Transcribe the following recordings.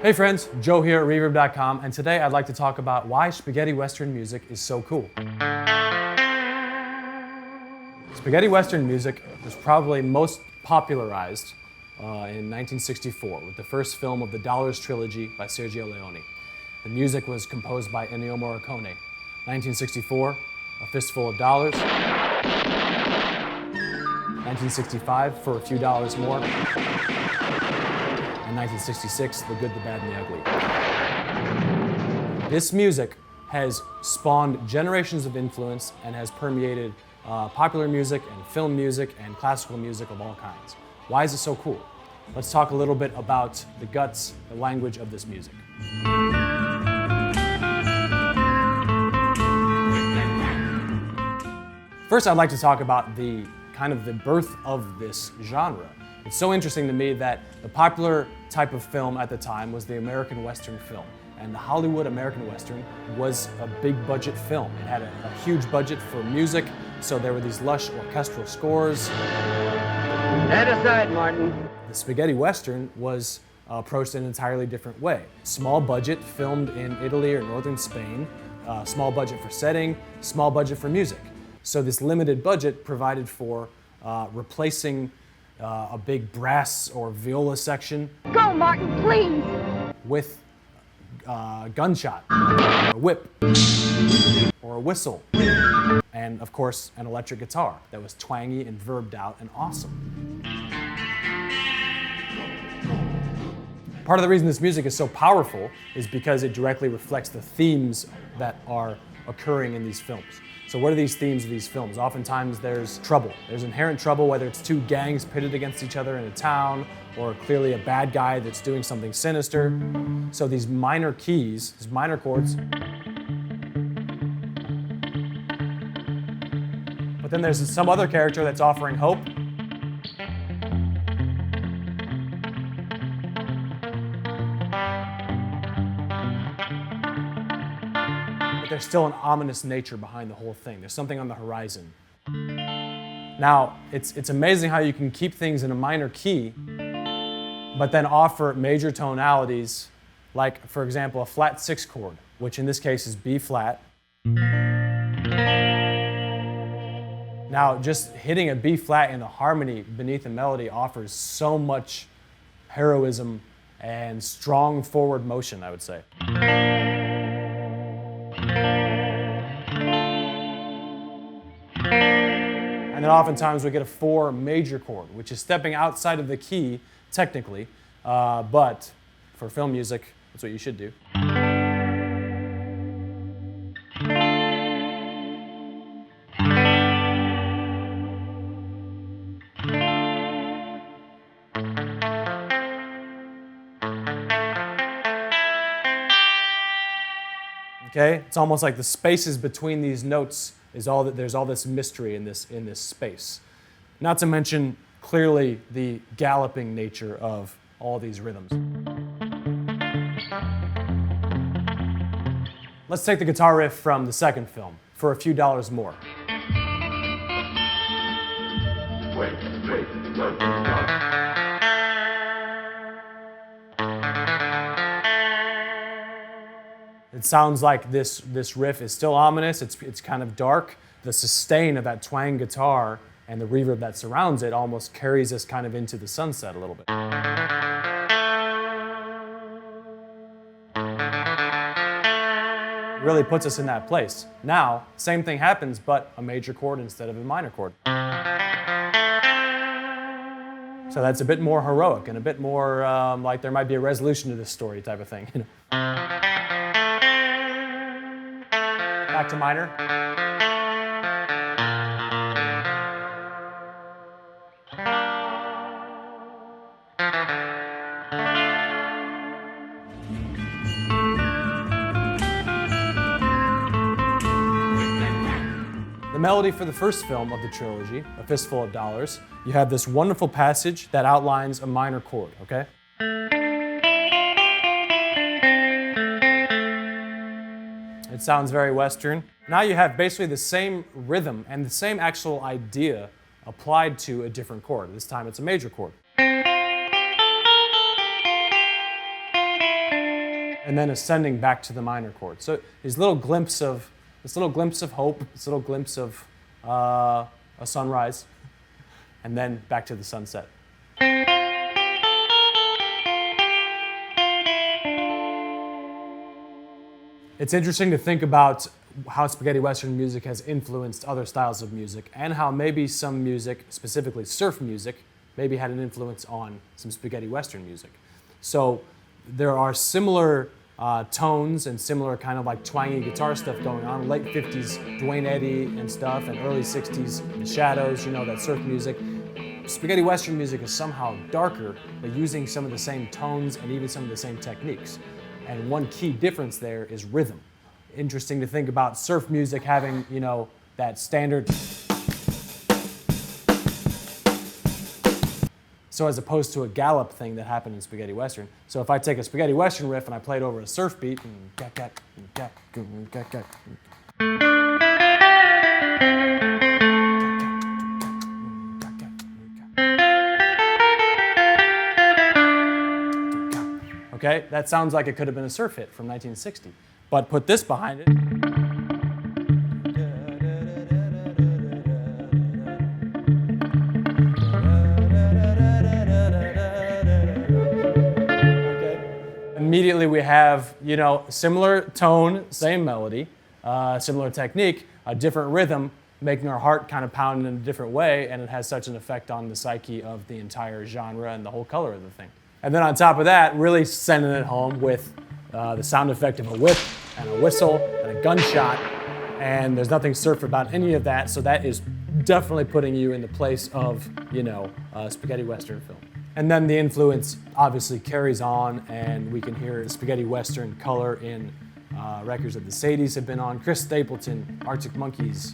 Hey friends, Joe here at Reverb.com, and today I'd like to talk about why spaghetti western music is so cool. Spaghetti western music was probably most popularized in 1964 with the first film of the Dollars trilogy by Sergio Leone. The music was composed by Ennio Morricone. 1964, A Fistful of Dollars. 1965, For a Few Dollars More. And 1966, The Good, the Bad, and the Ugly. This music has spawned generations of influence and has permeated popular music and film music and classical music of all kinds. Why is it so cool? Let's talk a little bit about the guts, the language of this music. First, I'd like to talk about the birth of this genre. It's so interesting to me that the popular type of film at the time was the American Western film. And the Hollywood American Western was a big budget film. It had a huge budget for music, so there were these lush orchestral scores. Stand aside, Martin. The spaghetti western was approached in an entirely different way. Small budget, filmed in Italy or northern Spain, small budget for setting, small budget for music. So this limited budget provided for replacing a big brass or viola section. Go, Martin, please! With a gunshot, or a whip, or a whistle, and of course an electric guitar that was twangy and verbed out and awesome. Part of the reason this music is so powerful is because it directly reflects the themes that are occurring in these films. So what are these themes of these films? Oftentimes there's trouble. There's inherent trouble, whether it's two gangs pitted against each other in a town, or clearly a bad guy that's doing something sinister. So these minor keys, these minor chords. But then there's some other character that's offering hope. There's still an ominous nature behind the whole thing. There's something on the horizon. Now, it's amazing how you can keep things in a minor key, but then offer major tonalities, like, for example, a flat 6 chord, which in this case is B flat. Now, just hitting a B flat in the harmony beneath the melody offers so much heroism and strong forward motion, I would say. And then oftentimes we get a 4 major chord, which is stepping outside of the key, technically, but for film music, that's what you should do. Okay, it's almost like the spaces between these notes is all that there's all this mystery in this space. Not to mention clearly the galloping nature of all these rhythms. Let's take the guitar riff from the second film, For a Few Dollars More. It sounds like this riff is still ominous, it's kind of dark. The sustain of that twang guitar and the reverb that surrounds it almost carries us kind of into the sunset a little bit. It really puts us in that place. Now, same thing happens, but a major chord instead of a minor chord. So that's a bit more heroic and a bit more like there might be a resolution to this story type of thing. Back to minor. The melody for the first film of the trilogy, A Fistful of Dollars, you have this wonderful passage that outlines a minor chord, okay? It sounds very Western. Now you have basically the same rhythm and the same actual idea applied to a different chord. This time it's a major chord. and then ascending back to the minor chord. So this little glimpse of hope, this little glimpse of a sunrise, and then back to the sunset. It's interesting to think about how spaghetti western music has influenced other styles of music, and how maybe some music, specifically surf music, maybe had an influence on some spaghetti western music. So there are similar tones and similar kind of like twangy guitar stuff going on. Late 50s Dwayne Eddy and stuff, and early 60s The Shadows, you know, that surf music. Spaghetti western music is somehow darker, but using some of the same tones and even some of the same techniques. And one key difference there is rhythm. Interesting to think about surf music having, you know, that standard. So as opposed to a gallop thing that happened in spaghetti western. So if I take a spaghetti western riff and I play it over a surf beat, okay, that sounds like it could have been a surf hit from 1960. But put this behind it. Immediately we have, you know, similar tone, same melody, similar technique, a different rhythm, making our heart kind of pound in a different way, and it has such an effect on the psyche of the entire genre and the whole color of the thing. And then on top of that, really sending it home with the sound effect of a whip and a whistle and a gunshot, and there's nothing surf about any of that, so that is definitely putting you in the place of, you know, a spaghetti western film. And then the influence obviously carries on, and we can hear the spaghetti western color in records that the Sadies have been on, Chris Stapleton, Arctic Monkeys,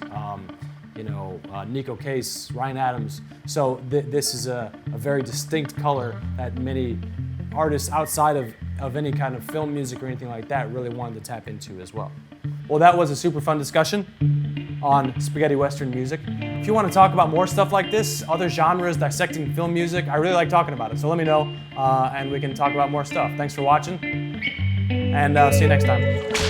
you know, Nico Case, Ryan Adams. So this is a very distinct color that many artists outside of any kind of film music or anything like that really wanted to tap into as well. Well, that was a super fun discussion on spaghetti western music. If you want to talk about more stuff like this, other genres, dissecting film music, I really like talking about it. So let me know, and we can talk about more stuff. Thanks for watching, and see you next time.